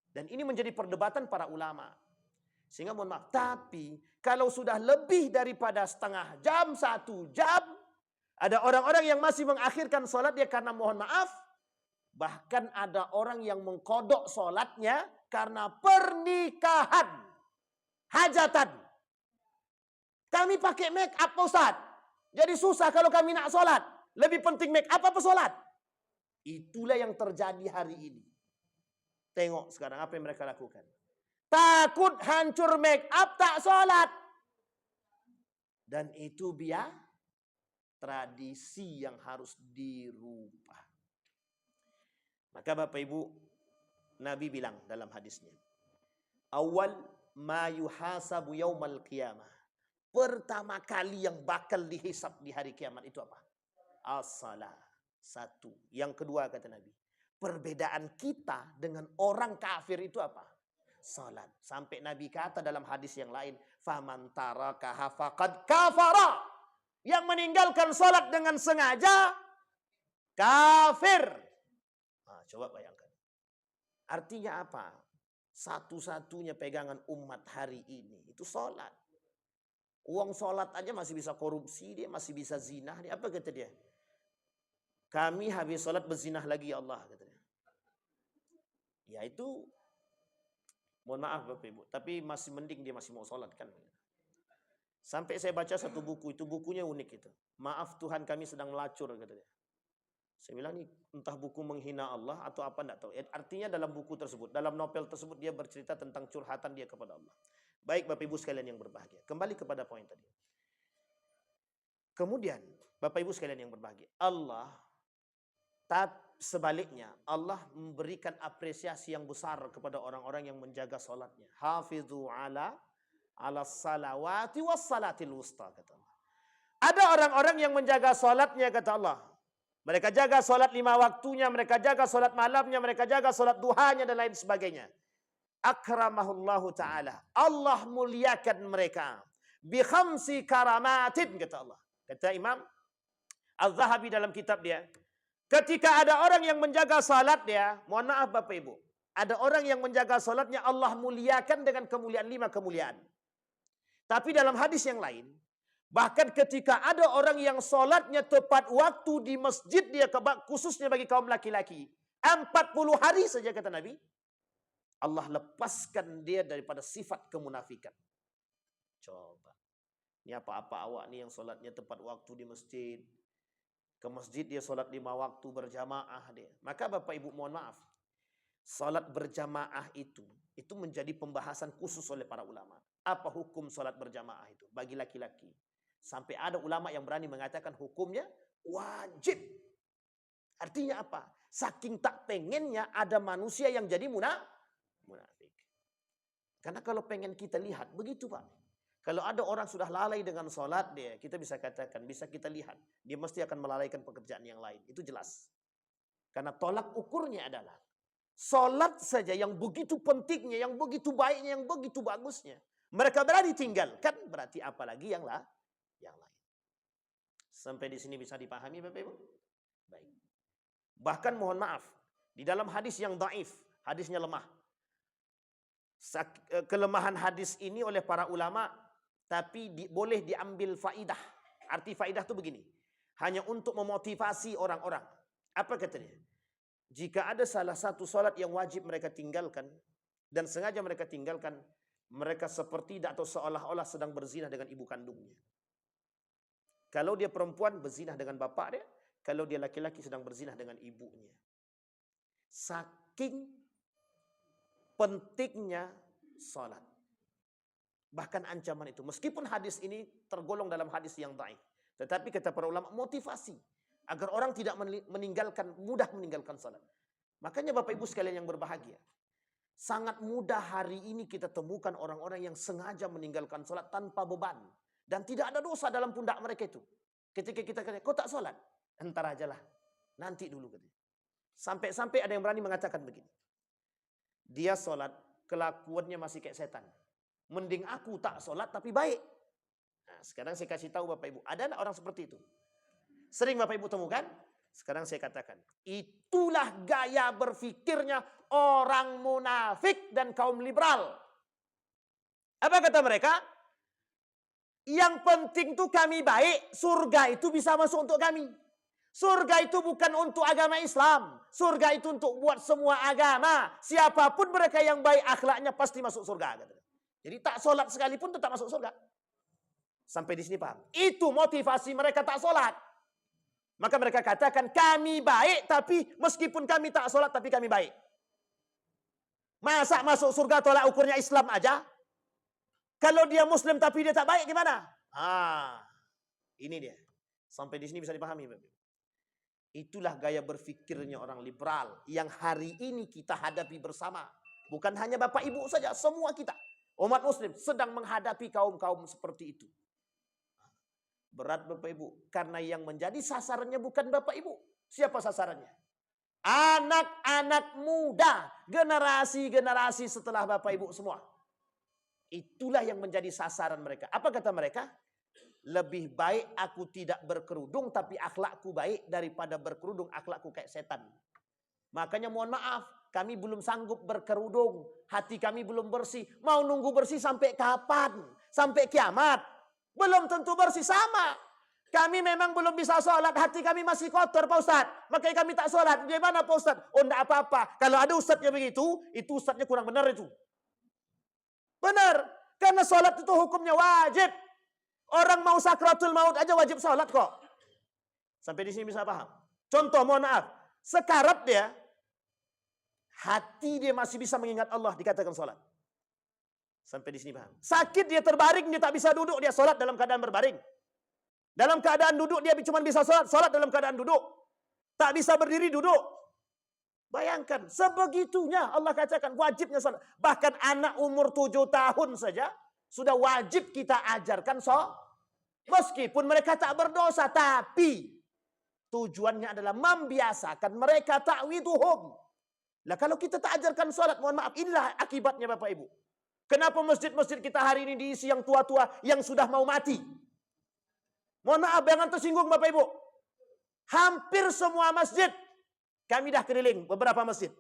Dan ini menjadi perdebatan para ulama. Sehingga mohon maaf, tapi kalau sudah lebih daripada setengah jam, 1 jam, ada orang-orang yang masih mengakhirkan sholat dia karena mohon maaf, bahkan ada orang yang mengkodok sholatnya karena pernikahan, hajatan. Kami pakai make up Ustaz, jadi susah kalau kami nak sholat. Lebih penting make up apa sholat? Itulah yang terjadi hari ini. Tengok sekarang apa yang mereka lakukan. Takut hancur make up tak sholat. Dan itu biar tradisi yang harus dirubah. Maka Bapak Ibu, Nabi bilang dalam hadisnya, awal ma yuhasabu yaumal qiyamah. Pertama kali yang bakal dihisab di hari kiamat itu apa? As-salah. 1. Yang kedua kata Nabi, perbedaan kita dengan orang kafir itu apa? Salat. Sampai Nabi kata dalam hadis yang lain, faman tarakaha faqad kafara. Yang meninggalkan salat dengan sengaja kafir. Nah, coba bayangkan. Artinya apa? Satu-satunya pegangan umat hari ini itu salat. Uang salat aja masih bisa korupsi, dia masih bisa zina. Dia apa kata dia? Kami habis salat berzinah lagi ya Allah katanya. Ya itu mohon maaf Bapak Ibu, tapi masih mending dia masih mau sholat kan. Sampai saya baca satu buku, itu bukunya unik itu. Maaf Tuhan kami sedang melacur katanya. Saya bilang ini entah buku menghina Allah atau apa enggak tahu. Artinya dalam buku tersebut, dalam novel tersebut dia bercerita tentang curhatan dia kepada Allah. Baik Bapak Ibu sekalian yang berbahagia. Kembali kepada poin tadi. Kemudian Bapak Ibu sekalian yang berbahagia, sebaliknya, Allah memberikan apresiasi yang besar kepada orang-orang yang menjaga salatnya. Hafizu ala salawati was salatil wusta kata Allah. Ada orang-orang yang menjaga salatnya kata Allah. Mereka jaga salat 5 waktunya, mereka jaga salat malamnya, mereka jaga salat duhanya dan lain sebagainya. Akramahullahu ta'ala. Allah muliakan mereka. Bi khamsi karamatin kata Allah. Kata Imam Al-Zahabi dalam kitab dia. Ketika ada orang yang menjaga salat dia, mohon maaf Bapak Ibu, ada orang yang menjaga salatnya Allah muliakan dengan kemuliaan 5 kemuliaan. Tapi dalam hadis yang lain, bahkan ketika ada orang yang salatnya tepat waktu di masjid dia, khususnya bagi kaum laki-laki, 40 hari saja kata Nabi, Allah lepaskan dia daripada sifat kemunafikan. Coba. Ini apa-apa awak nih yang salatnya tepat waktu di masjid. Ke masjid dia solat 5 waktu berjamaah dia. Maka Bapak Ibu mohon maaf. Solat berjamaah itu menjadi pembahasan khusus oleh para ulama. Apa hukum solat berjamaah itu bagi laki-laki? Sampai ada ulama yang berani mengatakan hukumnya wajib. Artinya apa? Saking tak pengennya ada manusia yang jadi munafik. Karena kalau pengen kita lihat, begitu Pak. Kalau ada orang sudah lalai dengan sholat dia, kita bisa katakan, bisa kita lihat. Dia mesti akan melalaikan pekerjaan yang lain. Itu jelas. Karena tolak ukurnya adalah, sholat saja yang begitu pentingnya, yang begitu baiknya, yang begitu bagusnya. Mereka berani tinggalkan, berarti apalagi yang lain. Sampai di sini bisa dipahami Bapak Ibu? Baik. Bahkan mohon maaf, di dalam hadis yang dhaif, hadisnya lemah. Kelemahan hadis ini oleh para ulama, tapi boleh diambil faidah. Arti faidah itu begini. Hanya untuk memotivasi orang-orang. Apa kata dia? Jika ada salah satu salat yang wajib mereka tinggalkan, dan sengaja mereka tinggalkan, mereka seperti atau seolah-olah sedang berzinah dengan ibu kandungnya. Kalau dia perempuan berzinah dengan bapak dia, kalau dia laki-laki sedang berzinah dengan ibunya. Saking pentingnya salat. Bahkan ancaman itu. Meskipun hadis ini tergolong dalam hadis yang dhaif. Tetapi kata para ulama, motivasi. Agar orang tidak mudah meninggalkan salat. Makanya Bapak Ibu sekalian yang berbahagia. Sangat mudah hari ini kita temukan orang-orang yang sengaja meninggalkan salat tanpa beban. Dan tidak ada dosa dalam pundak mereka itu. Ketika kita kata, kau tak salat? Entar ajalah. Nanti dulu. Sampai-sampai ada yang berani mengatakan begini. Dia salat kelakuannya masih kayak setan. Mending aku tak sholat tapi baik. Nah, sekarang saya kasih tahu Bapak Ibu, ada enggak orang seperti itu? Sering Bapak Ibu temukan? Sekarang saya katakan, itulah gaya berfikirnya orang munafik dan kaum liberal. Apa kata mereka? Yang penting tuh kami baik, surga itu bisa masuk untuk kami. Surga itu bukan untuk agama Islam. Surga itu untuk buat semua agama. Siapapun mereka yang baik akhlaknya pasti masuk surga. Jadi tak sholat sekalipun tetap masuk surga. Sampai di sini paham? Itu motivasi mereka tak sholat. Maka mereka katakan kami baik tapi meskipun kami tak sholat tapi kami baik. Masa masuk surga tolak ukurnya Islam aja? Kalau dia Muslim tapi dia tak baik gimana? Ini dia. Sampai di sini bisa dipahami. Itulah gaya berfikirnya orang liberal yang hari ini kita hadapi bersama. Bukan hanya Bapak Ibu saja, semua kita. Umat Muslim sedang menghadapi kaum-kaum seperti itu. Berat Bapak Ibu. Karena yang menjadi sasarannya bukan Bapak Ibu. Siapa sasarannya? Anak-anak muda. Generasi-generasi setelah Bapak Ibu semua. Itulah yang menjadi sasaran mereka. Apa kata mereka? Lebih baik aku tidak berkerudung tapi akhlakku baik daripada berkerudung akhlakku kayak setan. Makanya mohon maaf, kami belum sanggup berkerudung. Hati kami belum bersih. Mau nunggu bersih sampai kapan? Sampai kiamat? Belum tentu bersih sama. Kami memang belum bisa sholat. Hati kami masih kotor Pak Ustaz. Makanya kami tak sholat. Gimana Pak Ustaz? Oh enggak apa-apa. Kalau ada ustadznya begitu, itu ustadznya kurang benar itu. Benar. Karena sholat itu hukumnya wajib. Orang mau sakratul maut aja wajib sholat kok. Sampai di sini bisa paham. Contoh mohon maaf. Sekarat dia. Hati dia masih bisa mengingat Allah dikatakan sholat. Sampai di sini paham. Sakit dia terbaring, dia tak bisa duduk, dia sholat dalam keadaan berbaring. Dalam keadaan duduk dia cuma bisa sholat dalam keadaan duduk. Tak bisa berdiri duduk. Bayangkan, sebegitunya Allah katakan wajibnya sholat. Bahkan anak umur 7 tahun saja sudah wajib kita ajarkan sholat. Meskipun mereka tak berdosa, tapi tujuannya adalah membiasakan mereka ta'widuhum. Lah kalau kita tak ajarkan sholat, mohon maaf, inilah akibatnya Bapak Ibu. Kenapa masjid-masjid kita hari ini diisi yang tua-tua yang sudah mau mati? Mohon maaf, jangan tersinggung Bapak Ibu. Hampir semua masjid, kami dah keliling beberapa masjid.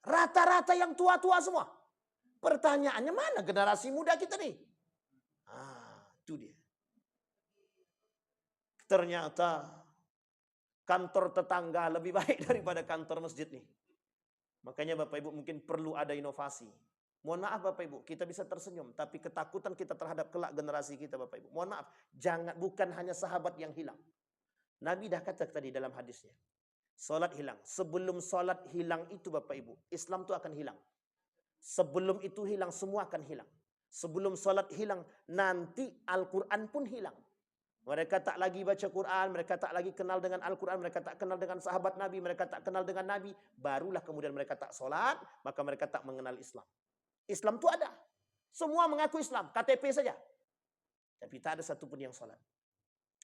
Rata-rata yang tua-tua semua. Pertanyaannya mana generasi muda kita nih? Itu dia. Ternyata kantor tetangga lebih baik daripada kantor masjid nih. Makanya Bapak Ibu mungkin perlu ada inovasi. Mohon maaf Bapak Ibu, kita bisa tersenyum, tapi ketakutan kita terhadap kelak generasi kita Bapak Ibu. Mohon maaf, bukan hanya sahabat yang hilang. Nabi dah kata tadi dalam hadisnya, solat hilang. Sebelum solat hilang itu Bapak Ibu, Islam itu akan hilang. Sebelum itu hilang, semua akan hilang. Sebelum solat hilang, nanti Al-Quran pun hilang. Mereka tak lagi baca Quran, mereka tak lagi kenal dengan Al-Quran, mereka tak kenal dengan sahabat Nabi, mereka tak kenal dengan Nabi. Barulah kemudian mereka tak solat, maka mereka tak mengenal Islam. Islam itu ada. Semua mengaku Islam, KTP saja. Tapi tak ada satupun yang solat.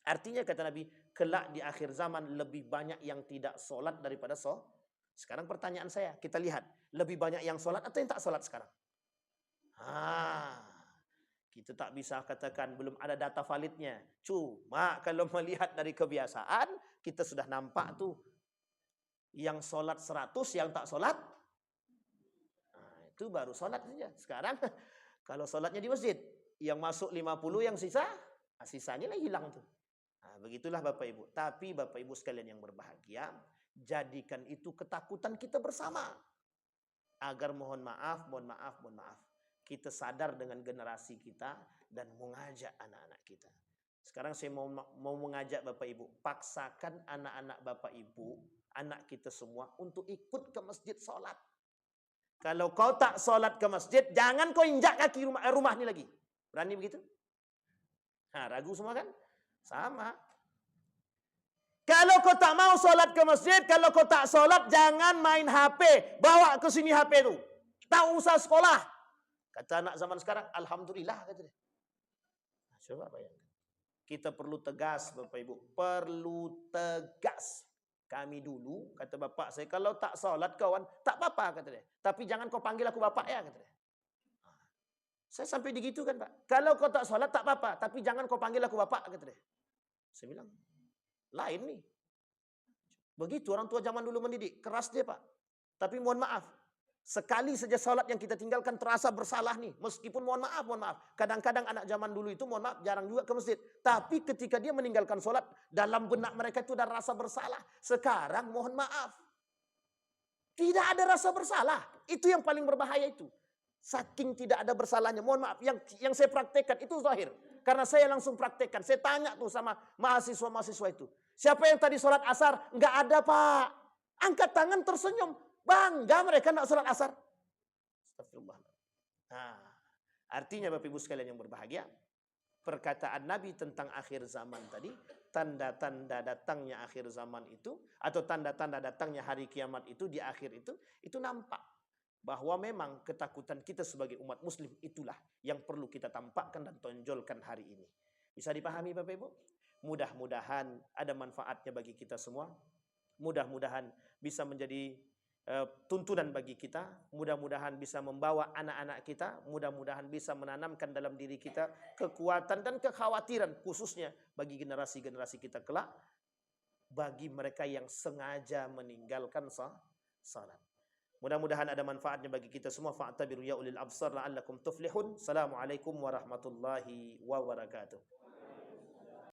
Artinya kata Nabi, kelak di akhir zaman lebih banyak yang tidak solat daripada solat. Sekarang pertanyaan saya, kita lihat. Lebih banyak yang solat atau yang tak solat sekarang? Kita tak bisa katakan belum ada data validnya. Cuma kalau melihat dari kebiasaan, kita sudah nampak tuh. Yang solat 100, yang tak solat. Itu baru solat saja. Sekarang kalau solatnya di masjid, yang masuk 50, yang sisanya lah hilang tuh. Begitulah Bapak Ibu. Tapi Bapak Ibu sekalian yang berbahagia, jadikan itu ketakutan kita bersama. Agar mohon maaf, kita sadar dengan generasi kita dan mengajak anak-anak kita. Sekarang saya mau mengajak Bapak Ibu, paksakan anak-anak Bapak Ibu, anak kita semua untuk ikut ke masjid solat. Kalau kau tak solat ke masjid, jangan kau injak kaki rumah ini lagi. Berani begitu? Ragu semua kan? Sama. Kalau kau tak mau solat ke masjid, kalau kau tak solat, jangan main HP. Bawa ke sini HP itu. Tak usah sekolah. Kata anak zaman sekarang, alhamdulillah. Kata dia. Coba bayangkan. Kita perlu tegas Bapak Ibu. Perlu tegas. Kami dulu, kata bapak saya, kalau tak solat kawan, tak apa-apa kata dia. Tapi jangan kau panggil aku bapak ya, kata dia. Saya sampai digitu kan Pak. Kalau kau tak sholat tak apa-apa, tapi jangan kau panggil aku bapak, kata dia. Saya bilang, lain nih. Begitu orang tua zaman dulu mendidik, keras dia Pak. Tapi mohon maaf, sekali saja sholat yang kita tinggalkan terasa bersalah nih. Meskipun mohon maaf. Kadang-kadang anak zaman dulu itu mohon maaf jarang juga ke masjid. Tapi ketika dia meninggalkan sholat, dalam benak mereka itu ada rasa bersalah. Sekarang mohon maaf, tidak ada rasa bersalah. Itu yang paling berbahaya itu. Saking tidak ada bersalahnya. Mohon maaf, yang saya praktekkan itu zahir. Karena saya langsung praktekkan. Saya tanya tuh sama mahasiswa-mahasiswa itu. Siapa yang tadi sholat asar? Enggak ada Pak. Angkat tangan tersenyum. Bangga mereka nak sholat asar. Astagfirullah. Nah, artinya Bapak Ibu sekalian yang berbahagia, perkataan Nabi tentang akhir zaman tadi, tanda-tanda datangnya akhir zaman itu, atau tanda-tanda datangnya hari kiamat itu di akhir itu nampak. Bahwa memang ketakutan kita sebagai umat muslim itulah yang perlu kita tampakkan dan tonjolkan hari ini. Bisa dipahami Bapak Ibu? Mudah-mudahan ada manfaatnya bagi kita semua. Mudah-mudahan bisa menjadi tuntunan bagi kita. Mudah-mudahan bisa membawa anak-anak kita. Mudah-mudahan bisa menanamkan dalam diri kita kekuatan dan kekhawatiran, khususnya bagi generasi-generasi kita kelak, bagi mereka yang sengaja meninggalkan salat. Mudah-mudahan ada manfaatnya bagi kita semua. Fa'tabiru ya ulil absar la'allakum tuflihun. Assalamualaikum warahmatullahi wabarakatuh.